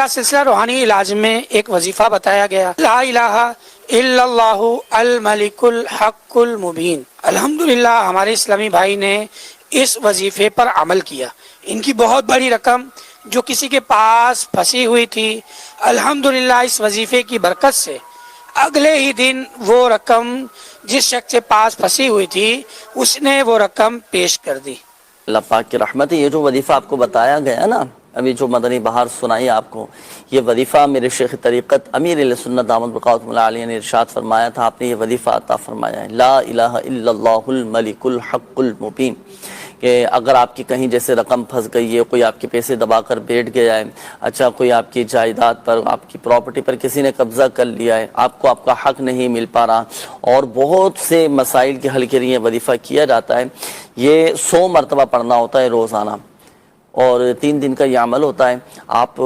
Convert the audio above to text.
अल्हम्दुलिल्लाह सिलसिला रूहानी इलाज में एक वजीफ़ा बताया गया, ला इलाहा इल्लल्लाहु अल मलिकुल हक्कुल मुबीन। अल्हम्दुलिल्लाह हमारे इस्लामी भाई ने इस वजीफे पर अमल किया। इनकी बहुत बड़ी रकम जो किसी के पास फंसी हुई थी, अल्हम्दुलिल्लाह इस वजीफे की बरकत से अगले ही दिन वो रकम जिस शख्स के पास फंसी हुई थी उसने वो रकम पेश कर दी। अल्लाह पाक की रहमत है। ये जो वजीफ़ा आपको बताया गया ना, अभी जो मदनी बहार सुनाई आपको, ये वजीफ़ा मेरे शेख तरीक़त अमीर सुन्नत दामद बक़ाउतुहुल्लाह अलैहि ने इरशाद फरमाया था। आपने ये वजीफ़ा अता फरमाया है, ला इलाहा इल्लल्लाहुल मलिकुल हक़्क़ुल मुबीन, कि अगर आपकी कहीं जैसे रकम फंस गई है, कोई आपके पैसे दबा कर बैठ गया है, अच्छा कोई आपकी जायदाद पर, आपकी प्रॉपर्टी पर किसी ने कब्ज़ा कर लिया है, आपको आपका हक़ नहीं मिल पा रहा, और बहुत से मसाइल के हल के लिए वजीफ़ा किया जाता है। ये 100 मरतबा पढ़ना होता है रोज़ाना, और 3 दिन का ये अमल होता है। आप